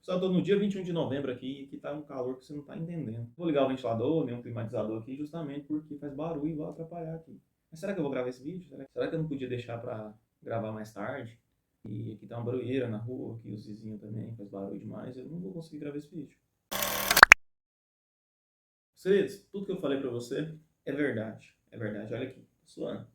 Só estou no dia 21 de novembro aqui, que tá um calor que você não está entendendo. Vou ligar o ventilador, nem um climatizador aqui, justamente porque faz barulho e vai atrapalhar aqui. Mas será que eu vou gravar esse vídeo? Será que eu não podia deixar para gravar mais tarde? E aqui tá uma barulheira na rua, aqui os vizinhos também faz barulho demais. Eu não vou conseguir gravar esse vídeo. Queridos, tudo que eu falei para você é verdade. É verdade, olha aqui, tô suando.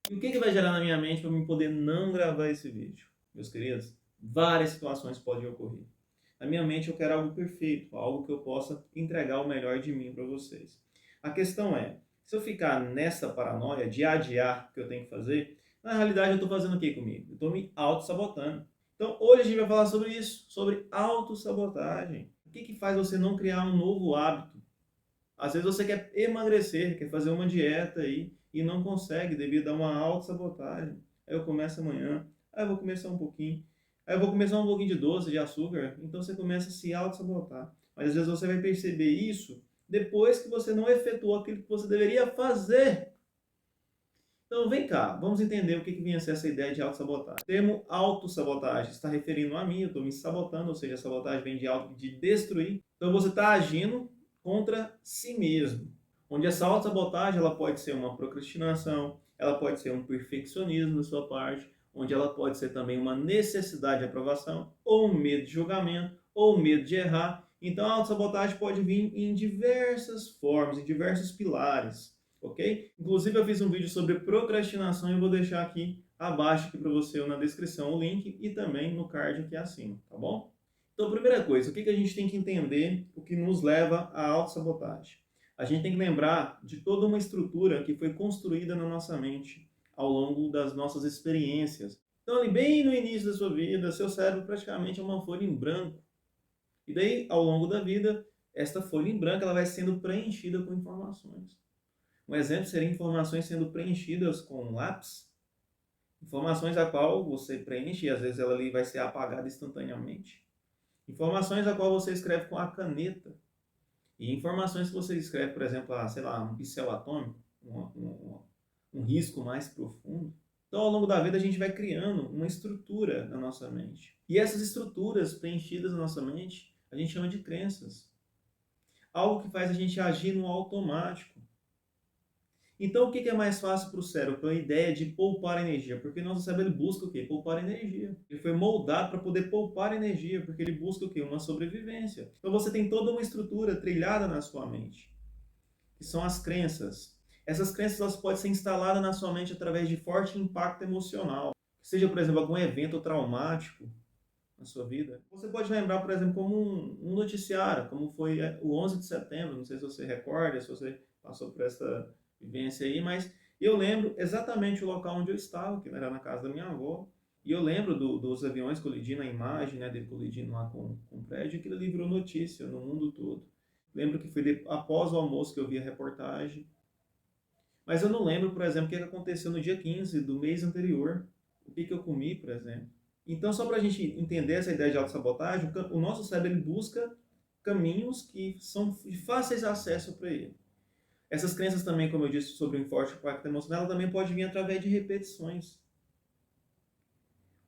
E o que vai gerar na minha mente para eu poder não gravar esse vídeo? Meus queridos, várias situações podem ocorrer. Na minha mente eu quero algo perfeito, algo que eu possa entregar o melhor de mim para vocês. A questão é, se eu ficar nessa paranoia de adiar o que eu tenho que fazer, na realidade eu estou fazendo o que comigo? Eu estou me auto-sabotando. Então hoje a gente vai falar sobre isso, sobre autossabotagem. O que faz você não criar um novo hábito? Às vezes você quer emagrecer, quer fazer uma dieta aí e não consegue devido a uma autossabotagem. Aí eu começo amanhã, aí eu vou começar um pouquinho, aí eu vou começar um pouquinho de doce, de açúcar, então você começa a se auto-sabotar. Mas às vezes você vai perceber isso depois que você não efetuou aquilo que você deveria fazer. Então vem cá, vamos entender o que vinha a ser essa ideia de autossabotagem. O termo autossabotagem está referindo a mim, eu estou me sabotando, ou seja, a sabotagem vem de auto, de destruir. Então você está agindo contra si mesmo. Onde essa autossabotagem ela pode ser uma procrastinação, ela pode ser um perfeccionismo da sua parte, onde ela pode ser também uma necessidade de aprovação, ou um medo de julgamento, ou um medo de errar. Então a autossabotagem pode vir em diversas formas, em diversos pilares. Ok? Inclusive eu fiz um vídeo sobre procrastinação e eu vou deixar aqui abaixo aqui para você ou na descrição o link e também no card aqui acima, tá bom? Então, primeira coisa, o que a gente tem que entender, o que nos leva à autossabotagem? A gente tem que lembrar de toda uma estrutura que foi construída na nossa mente ao longo das nossas experiências. Então, ali bem no início da sua vida, seu cérebro praticamente é uma folha em branco. E daí, ao longo da vida, esta folha em branco ela vai sendo preenchida com informações. Um exemplo seria informações sendo preenchidas com lápis, informações a qual você preenche e às vezes ela ali vai ser apagada instantaneamente. Informações a qual você escreve com a caneta. E informações que você escreve, por exemplo, sei lá, um pincel atômico, um risco mais profundo. Então, ao longo da vida, a gente vai criando uma estrutura na nossa mente. E essas estruturas preenchidas na nossa mente, a gente chama de crenças. Algo que faz a gente agir no automático. Então, o que é mais fácil para o cérebro? A ideia de poupar energia. Porque nosso cérebro ele busca o quê? Poupar energia. Ele foi moldado para poder poupar energia, porque ele busca o quê? Uma sobrevivência. Então, você tem toda uma estrutura trilhada na sua mente, que são as crenças. Essas crenças elas podem ser instaladas na sua mente através de forte impacto emocional. Seja, por exemplo, algum evento traumático na sua vida. Você pode lembrar, por exemplo, como um noticiário, como foi o 11 de setembro. Não sei se você recorda, se você passou por essa vivência aí, mas eu lembro exatamente o local onde eu estava, que era na casa da minha avó, e eu lembro dos aviões colidindo, a imagem né, dele colidindo lá com o prédio, e aquilo ali virou notícia no mundo todo. Lembro que foi após o almoço que eu vi a reportagem, mas eu não lembro, por exemplo, o que aconteceu no dia 15 do mês anterior, o que eu comi, por exemplo. Então, só para a gente entender essa ideia de autossabotagem, o nosso cérebro ele busca caminhos que são de fáceis acesso para ele. Essas crenças também, como eu disse, sobre o forte impacto emocional, também pode vir através de repetições.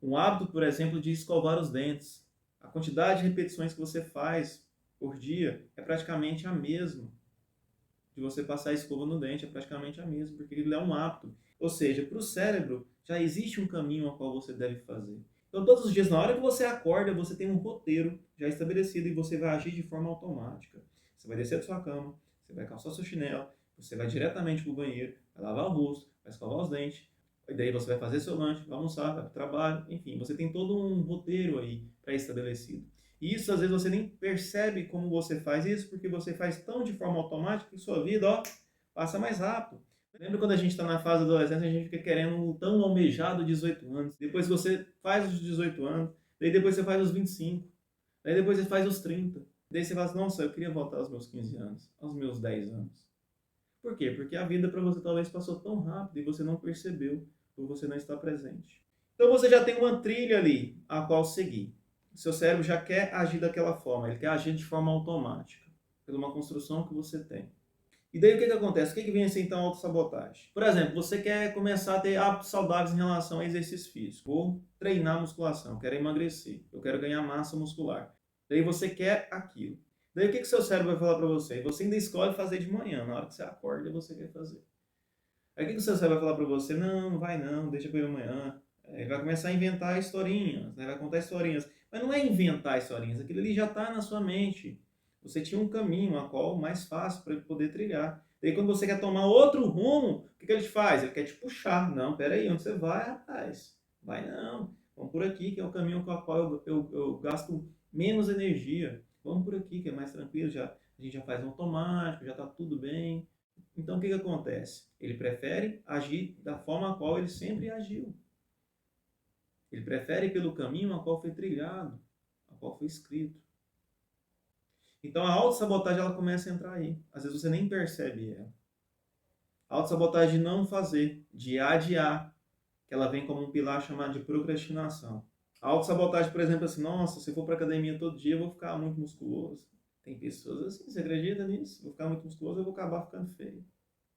Um hábito, por exemplo, de escovar os dentes. A quantidade de repetições que você faz por dia é praticamente a mesma. De você passar a escova no dente é praticamente a mesma, porque ele é um hábito. Ou seja, para o cérebro já existe um caminho ao qual você deve fazer. Então, todos os dias, na hora que você acorda, você tem um roteiro já estabelecido e você vai agir de forma automática. Você vai descer da sua cama, você vai calçar seu chinelo, você vai diretamente para o banheiro, vai lavar o rosto, vai escovar os dentes, e daí você vai fazer seu lanche, vai almoçar, vai para o trabalho, enfim, você tem todo um roteiro aí pré-estabelecido. E isso às vezes você nem percebe como você faz isso, porque você faz tão de forma automática que sua vida, ó, passa mais rápido. Lembra quando a gente está na fase da adolescência, a gente fica querendo tão almejado 18 anos. Depois você faz os 18 anos, daí depois você faz os 25, daí depois você faz os 30. Daí você fala assim, nossa, eu queria voltar aos meus 15 anos, aos meus 10 anos. Por quê? Porque a vida para você talvez passou tão rápido e você não percebeu, ou você não está presente. Então você já tem uma trilha ali a qual seguir. O seu cérebro já quer agir daquela forma, ele quer agir de forma automática, pela uma construção que você tem. E daí o que acontece? O que vem a ser então a autossabotagem? Por exemplo, você quer começar a ter hábitos saudáveis em relação a exercício físico. Vou treinar musculação, eu quero emagrecer, eu quero ganhar massa muscular. Daí você quer aquilo. Daí o que que seu cérebro vai falar para você? Você ainda escolhe fazer de manhã, na hora que você acorda você quer fazer. Aí o que que o seu cérebro vai falar para você? Não, não vai não, deixa para ir amanhã. Ele vai começar a inventar historinhas, né? Vai contar historinhas. Mas não é inventar historinhas, aquilo ali já está na sua mente. Você tinha um caminho, a qual mais fácil para ele poder trilhar. Daí quando você quer tomar outro rumo, o que que ele faz? Ele quer te puxar. Não, peraí, onde você vai, rapaz? Vai não. Vamos por aqui, que é o caminho com o qual eu gasto menos energia. Vamos por aqui, que é mais tranquilo, já, a gente já faz no automático, já está tudo bem. Então, o que que acontece? Ele prefere agir da forma a qual ele sempre agiu. Ele prefere ir pelo caminho a qual foi trilhado, a qual foi escrito. Então, a autossabotagem ela começa a entrar aí. Às vezes você nem percebe ela. A autossabotagem de não fazer, de adiar, que ela vem como um pilar chamado de procrastinação. A autossabotagem, por exemplo, assim, nossa, se eu for para academia todo dia, eu vou ficar muito musculoso. Tem pessoas assim, você acredita nisso? Vou ficar muito musculoso, eu vou acabar ficando feio.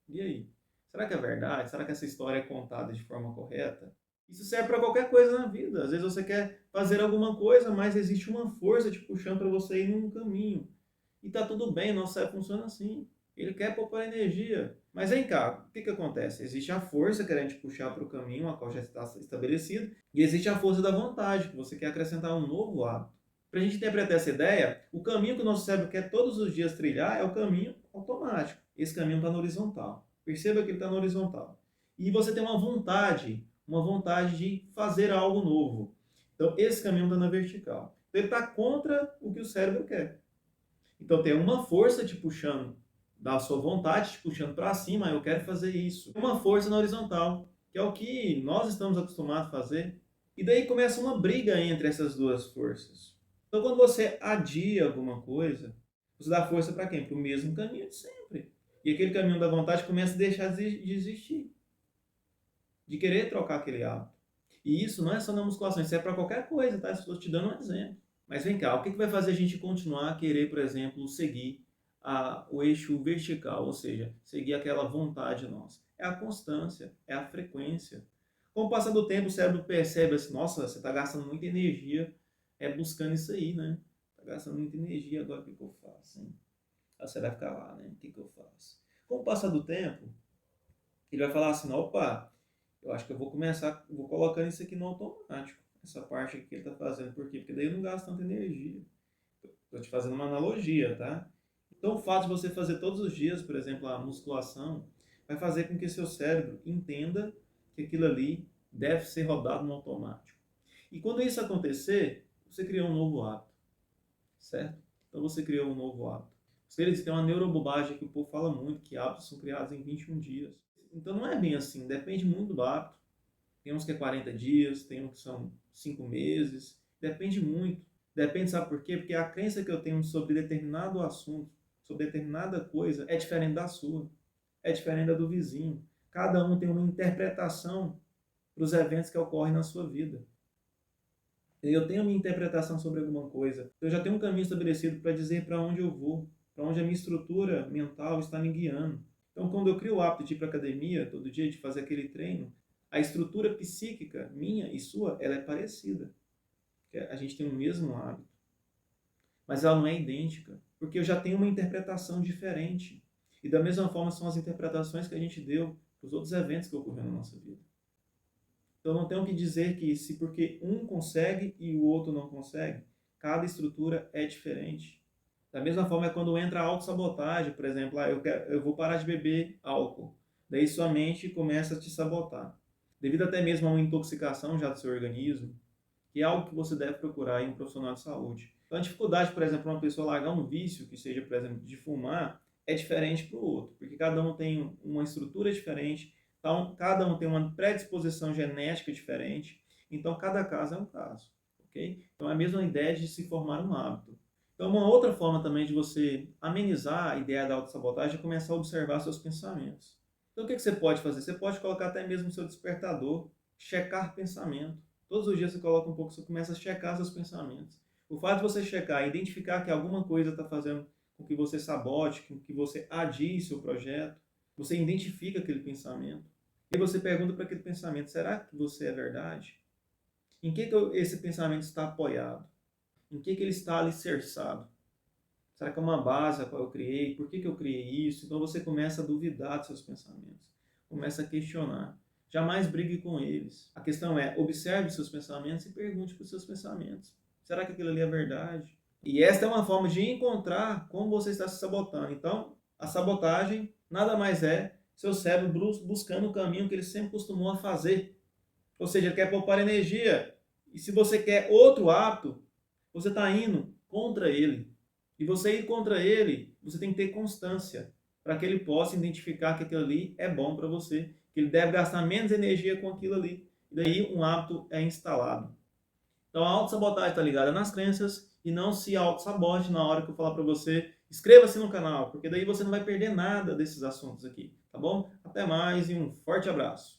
E aí? Será que é verdade? Será que essa história é contada de forma correta? Isso serve para qualquer coisa na vida. Às vezes você quer fazer alguma coisa, mas existe uma força te puxando para você ir num caminho. E tá tudo bem, nosso cérebro funciona assim. Ele quer poupar energia. Mas vem cá, o que que acontece? Existe a força querendo te puxar para o caminho, a qual já está estabelecido, e existe a força da vontade, que você quer acrescentar um novo hábito. Para a gente interpretar essa ideia, o caminho que o nosso cérebro quer todos os dias trilhar é o caminho automático. Esse caminho está na horizontal. Perceba que ele está na horizontal. E você tem uma vontade de fazer algo novo. Então, esse caminho está na vertical. Então, ele está contra o que o cérebro quer. Então, tem uma força te puxando da sua vontade, te puxando para cima, eu quero fazer isso. Uma força na horizontal, que é o que nós estamos acostumados a fazer. E daí começa uma briga entre essas duas forças. Então, quando você adia alguma coisa, você dá força para quem? Para o mesmo caminho de sempre. E aquele caminho da vontade começa a deixar de existir, de querer trocar aquele hábito. E isso não é só na musculação, isso é para qualquer coisa, tá? Estou te dando um exemplo. Mas vem cá, o que vai fazer a gente continuar a querer, por exemplo, seguir o eixo vertical, ou seja, seguir aquela vontade nossa? É a constância, é a frequência. Com o passar do tempo, o cérebro percebe assim, nossa, você está gastando muita energia buscando isso aí, né? Está gastando muita energia, agora o que eu faço? Hein? Aí você vai ficar lá, né? O que eu faço? Com o passar do tempo, ele vai falar assim, opa, eu acho que eu vou começar, vou colocando isso aqui no automático, essa parte aqui que ele está fazendo. Por quê? Porque daí eu não gasto tanta energia. Estou te fazendo uma analogia, tá? Então, o fato de você fazer todos os dias, por exemplo, a musculação, vai fazer com que seu cérebro entenda que aquilo ali deve ser rodado no automático. E quando isso acontecer, você criou um novo hábito, certo? Então, você criou um novo hábito. Eles têm uma neurobobagem que o povo fala muito, que hábitos são criados em 21 dias. Então, não é bem assim, depende muito do hábito. Tem uns que é 40 dias, tem uns que são 5 meses. Depende muito. Depende, sabe por quê? Porque a crença que eu tenho sobre determinado assunto, sobre determinada coisa, é diferente da sua. É diferente da do vizinho. Cada um tem uma interpretação para os eventos que ocorrem na sua vida. Eu tenho a minha interpretação sobre alguma coisa. Eu já tenho um caminho estabelecido para dizer para onde eu vou, para onde a minha estrutura mental está me guiando. Então, quando eu crio o hábito de ir para a academia todo dia, de fazer aquele treino, a estrutura psíquica minha e sua, ela é parecida. A gente tem o mesmo hábito, mas ela não é idêntica, porque eu já tenho uma interpretação diferente. E da mesma forma são as interpretações que a gente deu para os outros eventos que ocorreram na nossa vida. Então não tem o que dizer que se porque um consegue e o outro não consegue, cada estrutura é diferente. Da mesma forma é quando entra a autossabotagem, por exemplo, eu vou parar de beber álcool. Daí sua mente começa a te sabotar. Devido até mesmo a uma intoxicação já do seu organismo, que é algo que você deve procurar em um profissional de saúde. Então a dificuldade, por exemplo, para uma pessoa largar um vício, que seja, por exemplo, de fumar, é diferente para o outro, porque cada um tem uma estrutura diferente, então cada um tem uma predisposição genética diferente, então cada caso é um caso, ok? Então é a mesma ideia de se formar um hábito. Então uma outra forma também de você amenizar a ideia da autossabotagem é começar a observar seus pensamentos. Então o que você pode fazer? Você pode colocar até mesmo o seu despertador, checar pensamento. Todos os dias você coloca um pouco, você começa a checar seus pensamentos. O fato de você checar, identificar que alguma coisa está fazendo com que você sabote, com que você adie seu projeto, você identifica aquele pensamento. E você pergunta para aquele pensamento, será que você é verdade? Em que esse pensamento está apoiado? Em que ele está alicerçado? Será que é uma base a qual eu criei? Por que eu criei isso? Então você começa a duvidar dos seus pensamentos. Começa a questionar. Jamais brigue com eles. A questão é, observe seus pensamentos e pergunte para os seus pensamentos. Será que aquilo ali é verdade? E esta é uma forma de encontrar como você está se sabotando. Então, a sabotagem nada mais é seu cérebro buscando o caminho que ele sempre costumou a fazer. Ou seja, ele quer poupar energia. E se você quer outro hábito, você está indo contra ele. E você ir contra ele, você tem que ter constância para que ele possa identificar que aquilo ali é bom para você, que ele deve gastar menos energia com aquilo ali. E daí um hábito é instalado. Então a autossabotagem está ligada nas crenças e não se autossabote na hora que eu falar para você. Inscreva-se no canal, porque daí você não vai perder nada desses assuntos aqui, tá bom? Até mais e um forte abraço.